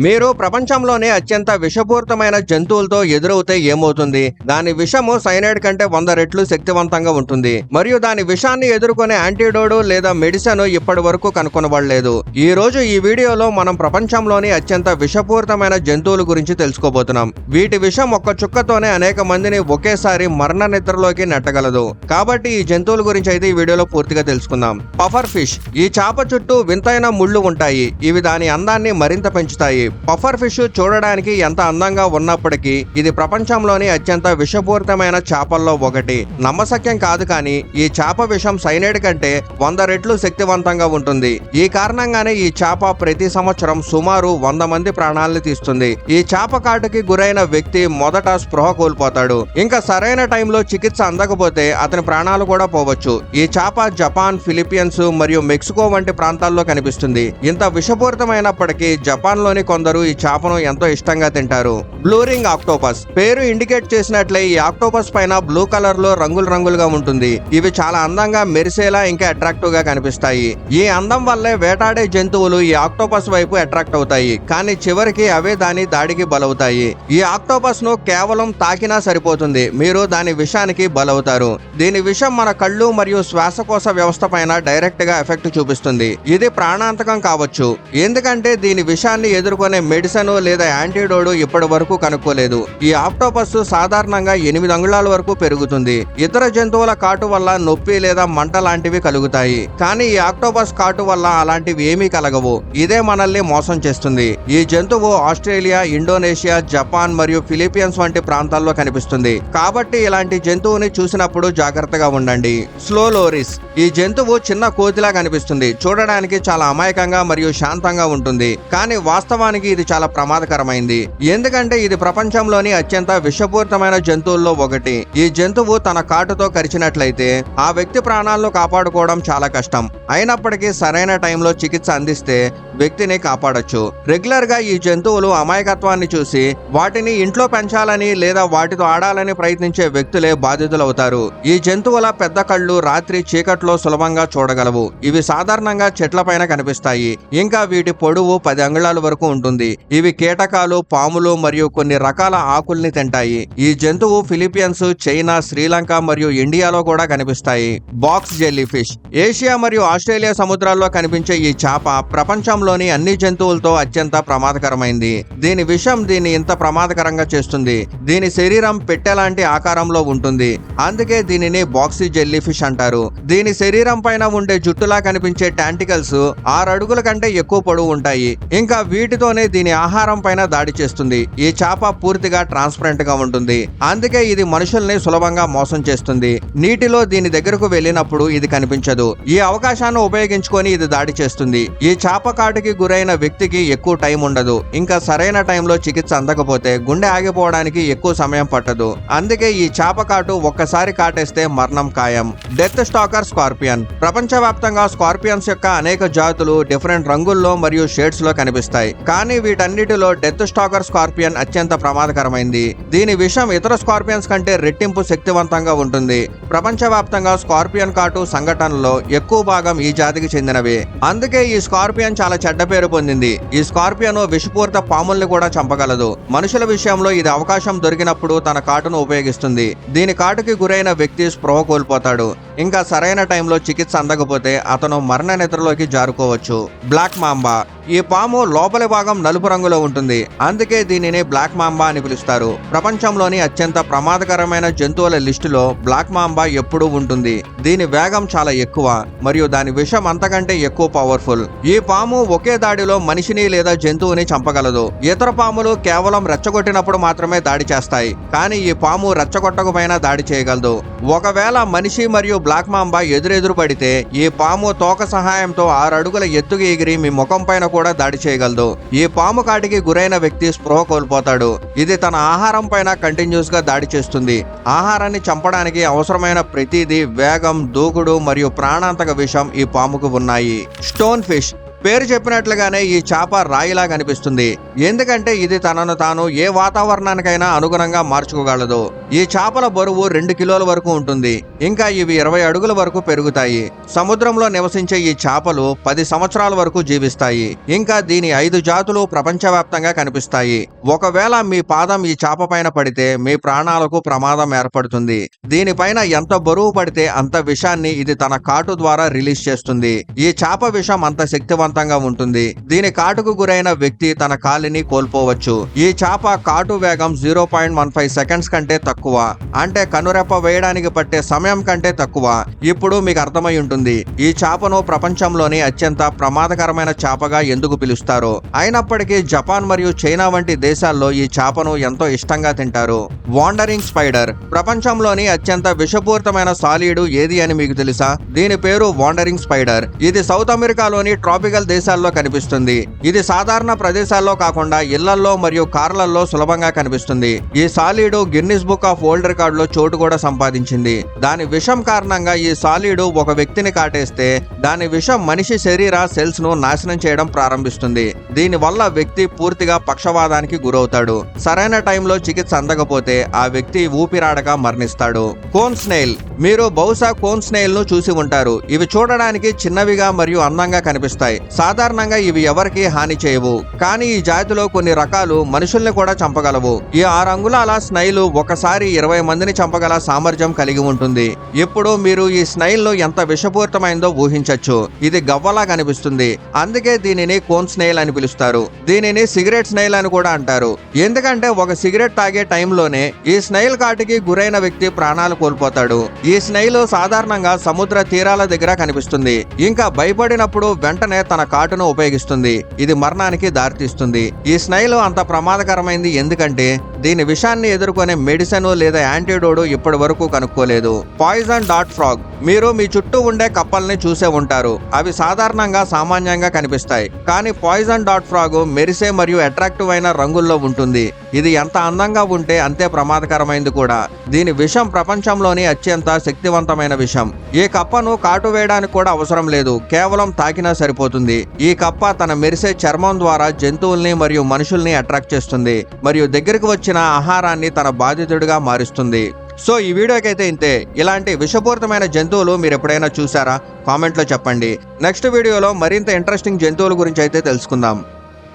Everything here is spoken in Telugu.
మీరు ప్రపంచంలోనే అత్యంత విషపూరితమైన జంతువులతో ఎదురవుతే ఏమవుతుంది? దాని విషము సైనైడ్ కంటే 100 రెట్లు శక్తివంతంగా ఉంటుంది మరియు దాని విషాన్ని ఎదుర్కొనే యాంటీడోడ్ లేదా మెడిసిన్ ఇప్పటి వరకు కనుగొనబడలేదు. ఈ రోజు ఈ వీడియోలో మనం ప్రపంచంలోని అత్యంత విషపూరితమైన జంతువుల గురించి తెలుసుకోబోతున్నాం. వీటి విషం ఒక్క చుక్కతోనే అనేక మందిని ఒకేసారి మరణ నిద్రలోకి నెట్టగలదు. కాబట్టి ఈ జంతువుల గురించి అయితే ఈ వీడియోలో పూర్తిగా తెలుసుకుందాం. Puffer fish. ఈ చేప చుట్టూ వింతైన ముళ్ళు ఉంటాయి. ఇవి దాని అందాన్ని మరింత పెంచుతాయి. పఫర్ ఫిష్ చూడడానికి ఎంత అందంగా ఉన్నప్పటికీ ఇది ప్రపంచంలోని అత్యంత విషపూరితమైన చేపల్లో ఒకటి. నమ్మశక్యం కాదు, కానీ ఈ చేప విషం సైనైడ్ కంటే 100 రెట్లు శక్తివంతంగా ఉంటుంది. ఈ కారణంగానే ఈ చేప ప్రతి సంవత్సరం సుమారు 100 మంది ప్రాణాలను తీస్తుంది. ఈ చేప కాటుకి గురైన వ్యక్తి మొదట స్పృహ కోల్పోతాడు. ఇంకా సరైన టైంలో చికిత్స అందకపోతే అతని ప్రాణాలు కూడా పోవచ్చు. ఈ చేప జపాన్, ఫిలిప్పీన్స్ మరియు మెక్సికో వంటి ప్రాంతాల్లో కనిపిస్తుంది. ఇంత విషపూరితమైనప్పటికీ జపాన్ లోని కొందరు ఈ చేపను ఎంతో ఇష్టంగా తింటారు. Blue ring octopus. పేరు ఇండికేట్ చేసినట్లే ఈ ఆక్టోపస్ పైన బ్లూ కలర్ లో రంగులుగా ఉంటుంది. ఇవి చాలా అందంగా మెరిసేలా ఇంకా అట్రాక్టివ్ గా కనిపిస్తాయి. ఈ అందం వల్లే వేటాడే జంతువులు ఈ ఆక్టోపస్ వైపు అట్రాక్ట్ అవుతాయి, కానీ చివరికి అవే దాని దాడికి బలవుతాయి. ఈ ఆక్టోపస్ ను కేవలం తాకినా సరిపోతుంది, మీరు దాని విషానికి బలవుతారు. దీని విషం మన కళ్ళు మరియు శ్వాసకోశ వ్యవస్థ పైన డైరెక్ట్ గా ఎఫెక్ట్ చూపిస్తుంది. ఇది ప్రాణాంతకం కావచ్చు, ఎందుకంటే దీని విషాన్ని ఎదుర్కొనే మెడిసిన్ లేదా యాంటీడోడ్ ఇప్పటి వరకు కనుక్కోలేదు. ఈ ఆక్టోపస్ సాధారణంగా 8 అంగుళాల వరకు పెరుగుతుంది. ఇతర జంతువుల కాటు వల్ల నొప్పి లేదా మంట లాంటివి కలుగుతాయి, కానీ ఈ ఆక్టోపస్ కాటు వల్ల అలాంటివి ఏమీ కలగవు. ఇదే మనల్ని మోసం చేస్తుంది. ఈ జంతువు ఆస్ట్రేలియా, ఇండోనేషియా, జపాన్ మరియు ఫిలిప్పీన్స్ వంటి ప్రాంతాల్లో కనిపిస్తుంది. కాబట్టి ఇలాంటి జంతువుని చూసినప్పుడు జాగ్రత్తగా ఉండండి. Slow Lowry's. ఈ జంతువు చిన్న కోతిలా కనిపిస్తుంది. చూడడానికి చాలా అమాయకంగా మరియు శాంతంగా ఉంటుంది, కానీ వాస్తవానికి ఇది చాలా ప్రమాదకరమైంది. ఎందుకంటే ఇది ప్రపంచంలోని అత్యంత విషపూరితమైన జంతువుల్లో ఒకటి. ఈ జంతువు తన కాటుతో కరిచినట్లయితే ఆ వ్యక్తి ప్రాణాలను కాపాడుకోవడం చాలా కష్టం. అయినప్పటికీ సరైన టైంలో చికిత్స అందిస్తే వ్యక్తిని కాపాడొచ్చు. రెగ్యులర్ గా ఈ జంతువులు అమాయకత్వాన్ని చూసి వాటిని ఇంట్లో పెంచాలని లేదా వాటితో ఆడాలని ప్రయత్నించే వ్యక్తులే బాధితులవుతారు. ఈ జంతువుల పెద్ద కళ్ళు రాత్రి చీకట్లో సులభంగా చూడగలవు. ఇవి సాధారణంగా చెట్లపైన కనిపిస్తాయి. ఇంకా వీటి పొడవు 10 అంగుళాల వరకు ఉంటుంది. ఇవి కీటకాలు, పాములు మరియు కొన్ని రకాల ఆకుల్ని తింటాయి. ఈ జంతువు ఫిలిప్పీన్స్, చైనా, శ్రీలంక మరియు ఇండియాలో కూడా కనిపిస్తాయి. Box jelly fish. ఏషియా మరియు ఆస్ట్రేలియా సముద్రాల్లో కనిపించే ఈ చేప ప్రపంచంలోని అన్ని జంతువులతో అత్యంత ప్రమాదకరమైంది. దీని విషం దీన్ని ఇంత ప్రమాదకరంగా చేస్తుంది. దీని శరీరం పెట్టెలాంటి ఆకారంలో ఉంటుంది, అందుకే దీనిని బాక్సీ జెల్లీ ఫిష్ అంటారు. దీని శరీరం పైన ఉండే జుట్టులా కనిపించే టాంటికల్స్ 6 అడుగుల కంటే ఎక్కువ పొడవు ఉంటాయి. ఇంకా వీటితోనే దీని ఆహారం పైన దాడి చేస్తుంది. ఈ చేప పూర్తిగా ట్రాన్స్పరెంట్ గా ఉంటుంది, అందుకే ఇది మనుషుల్ని సులభంగా మోసం చేస్తుంది. నీటిలో దీని దగ్గరకు వెళ్ళినప్పుడు ఇది కనిపించదు. ఈ అవకాశాన్ని ఉపయోగించుకొని ఇది దాడి చేస్తుంది. ఈ చేప కాటుకి గురైన వ్యక్తికి ఎక్కువ టైం ఉండదు. ఇంకా సరైన టైంలో చికిత్స అందకపోతే గుండె ఆగిపోవడానికి ఎక్కువ సమయం పట్టదు. అందుకే ఈ చేప కాటు ఒక్కసారి కాటేస్తే మరణం ఖాయం. Death స్టాకర్ scorpion. ప్రపంచవ్యాప్తంగా స్కార్పియన్స్ యొక్క అనేక జాతులు డిఫరెంట్ రంగుల్లో మరియు షేడ్స్ లో కనిపిస్తాయి, కానీ వీటన్నిటిలో డెత్ స్టాకర్ స్కార్పియన్ అత్యంత ప్రమాదకరమైంది. దీని విషం ఇతర స్కార్పియన్స్ కంటే రెట్టింపు శక్తివంతంగా ఉంటుంది. ప్రపంచవ్యాప్తంగా స్కార్పియన్ కాటు సంఘటనలో ఎక్కువ భాగం ఈ జాతికి చెందినవే. అందుకే ఈ స్కార్పియన్ చాలా చెడ్డ పేరు పొందింది. ఈ స్కార్పియన్ విషపూరిత పాముల్ని కూడా చంపగలదు. మనుషుల విషయంలో ఇది అవకాశం దొరికినప్పుడు తన కాటును ఉపయోగిస్తుంది. దీని కాటుకి గురైన వ్యక్తి స్పృహ కోల్పోతాడు. ఇంకా సరైన టైంలో చికిత్స అందకపోతే అతను మరణ నిద్రలోకి జారుకోవచ్చు. Black mamba. ఈ పాము లోపలి భాగం నలుపు రంగులో ఉంటుంది, అందుకే దీనిని బ్లాక్ మాంబా అని పిలుస్తారు. ప్రపంచంలోని అత్యంత ప్రమాదకరమైన జంతువుల లిస్టులో బ్లాక్ మాంబా ఎప్పుడూ ఉంటుంది. దీని వేగం చాలా ఎక్కువ మరియు దాని విషం అంతకంటే ఎక్కువ పవర్ఫుల్. ఈ పాము ఒకే దాడిలో మనిషిని లేదా జంతువుని చంపగలదు. ఇతర పాములు కేవలం రెచ్చగొట్టినప్పుడు మాత్రమే దాడి చేస్తాయి, కానీ ఈ పాము రెచ్చగొట్టకపోయినా దాడి చేయగలదు. ఒకవేళ మనిషి మరియు బ్లాక్ మాంబా ఎదురెదురు పడితే ఈ పాము తోక సహాయంతో 6 అడుగుల ఎత్తుకు ఎగిరి మీ ముఖం పైన కూడా దాడి చేయగలదు. ఈ పాము కాటికి గురైన వ్యక్తి స్పృహ కోల్పోతాడు. ఇది తన ఆహారం పైన కంటిన్యూస్ గా దాడి చేస్తుంది. ఆహారాన్ని చంపడానికి అవసరమైన ప్రతిదీ వేగం, దూకుడు మరియు ప్రాణాంతక విషం ఈ పాముకు ఉన్నాయి. Stone fish. పేరు చెప్పినట్లుగానే ఈ చేప రాయిలా కనిపిస్తుంది, ఎందుకంటే ఇది తనను తాను ఏ వాతావరణానికైనా అనుగుణంగా మార్చుకోగలదు. ఈ చేపల బరువు 2 కిలోల వరకు ఉంటుంది. ఇంకా ఇవి 20 అడుగుల వరకు పెరుగుతాయి. సముద్రంలో నివసించే ఈ చేపలు 10 సంవత్సరాల వరకు జీవిస్తాయి. ఇంకా దీని 5 జాతులు ప్రపంచవ్యాప్తంగా కనిపిస్తాయి. ఒకవేళ మీ పాదం ఈ చేప పైన పడితే మీ ప్రాణాలకు ప్రమాదం ఏర్పడుతుంది. దీనిపైన ఎంత బరువు పడితే అంత విషాన్ని ఇది తన కాటు ద్వారా రిలీజ్ చేస్తుంది. ఈ చేప విషం అంత శక్తివంతంగా ఉంటుంది. దీని కాటుకు గురైన వ్యక్తి తన కాలిని కోల్పోవచ్చు. ఈ చేప కాటు వేగం 0.15 సెకండ్స్ కంటే తక్కువ, అంటే కనురెప్ప వేయడానికి పట్టే సమయం కంటే తక్కువ. ఇప్పుడు మీకు అర్థమై ఉంటుంది ఈ చేపను ప్రపంచంలోని అత్యంత ప్రమాదకరమైన చేపగా ఎందుకు పిలుస్తారో. అయినప్పటికీ జపాన్ మరియు చైనా వంటి దేశాల్లో ఈ చేపను ఎంతో ఇష్టంగా తింటారు. వాండరింగ్ స్పైడర్ ప్రపంచంలోని అత్యంత విషపూరితమైన సాలీడు ఏది అని మీకు తెలుసా? దీని పేరు వాండరింగ్ స్పైడర్. ఇది సౌత్ అమెరికాలోని ట్రాపికల్ దేశాల్లో కనిపిస్తుంది. ఇది సాధారణ ప్రదేశాల్లో కాకుండా ఇళ్లల్లో మరియు కార్లలో సులభంగా కనిపిస్తుంది. ఈ సాలీడు Guinness book of world record లో చోటు కూడా సంపాదించింది. దాని విషం కారణంగా ఈ సాలీడు ఒక వ్యక్తిని కాటేస్తే దాని విషం మనిషి శరీర సెల్స్ ను నాశనం చేయడం ప్రారంభిస్తుంది. దీని వల్ల వ్యక్తి పూర్తిగా పక్షవాదానికి గురవుతాడు. సరైన టైంలో చికిత్స అందకపోతే ఆ వ్యక్తి ఊపిరాడక మరణిస్తాడు. కోన్ స్నేల్ మీరు బహుశా కోన్ స్నేల్ ను చూసి ఉంటారు. ఇవి చూడడానికి చిన్నవిగా మరియు అందంగా కనిపిస్తాయి. సాధారణంగా ఇవి ఎవరికి హాని చేయవు, కానీ ఈ జాతిలో కొన్ని రకాలు మనుషుల్ని కూడా చంపగలవు. ఈ 6 అంగుళాల స్నైల్ ఒకసారి 20 మందిని చంపగల సామర్థ్యం కలిగి ఉంటుంది. ఇప్పుడు మీరు ఈ స్నైల్ ను ఎంత విషపూరితమైందో ఊహించొచ్చు. ఇది గవ్వలా కనిపిస్తుంది, అందుకే దీనిని కోన్ స్నేల్ అని పిలుస్తారు. దీనిని సిగరెట్ స్నైల్ అని కూడా అంటారు, ఎందుకంటే ఒక సిగరెట్ తాగే టైంలోనే ఈ స్నైల్ కాటికి గురైన వ్యక్తి ప్రాణాలు కోల్పోతాడు. ఈ స్నైల్ సాధారణంగా సముద్ర తీరాల దగ్గర కనిపిస్తుంది. ఇంకా భయపడినప్పుడు వెంటనే తన కాటును ఉపయోగిస్తుంది. ఇది మరణానికి దారితీస్తుంది. ఈ స్నైల్ అంత ప్రమాదకరమైంది ఎందుకంటే దీని విషాన్ని ఎదుర్కొనే మెడిసిన్ లేదా యాంటీడోట్ ఇప్పటి వరకు కనుక్కోలేదు. పాయిజన్ డాట్ ఫ్రాగ్ మీరు మీ చుట్టూ ఉండే కప్పల్ని చూసే ఉంటారు. అవి సాధారణంగా సామాన్యంగా కనిపిస్తాయి, కానీ పాయిజన్ డాట్ ఫ్రాగ్ మెరిసే మరియు అట్రాక్టివ్ అయిన రంగుల్లో ఉంటుంది. ఇది ఎంత అందంగా ఉంటే అంతే ప్రమాదకరమైంది కూడా. దీని విషం ప్రపంచంలోని అత్యంత శక్తివంతమైన విషం. ఈ కప్పను కాటు వేయడానికి కూడా అవసరం లేదు, కేవలం తాకినా సరిపోతుంది. ఈ కప్ప తన మెరిసే చర్మం ద్వారా జంతువుల్ని మరియు మనుషుల్ని అట్రాక్ట్ చేస్తుంది మరియు దగ్గరికి వచ్చిన ఆహారాన్ని తన బాధితుడిగా మారుస్తుంది. సో ఈ వీడియోకి అయితే ఇంతే. ఇలాంటి విషపూరితమైన జంతువులు మీరు ఎప్పుడైనా చూసారా? కామెంట్లో చెప్పండి. నెక్స్ట్ వీడియోలో మరింత ఇంట్రెస్టింగ్ జంతువుల గురించి అయితే తెలుసుకుందాం.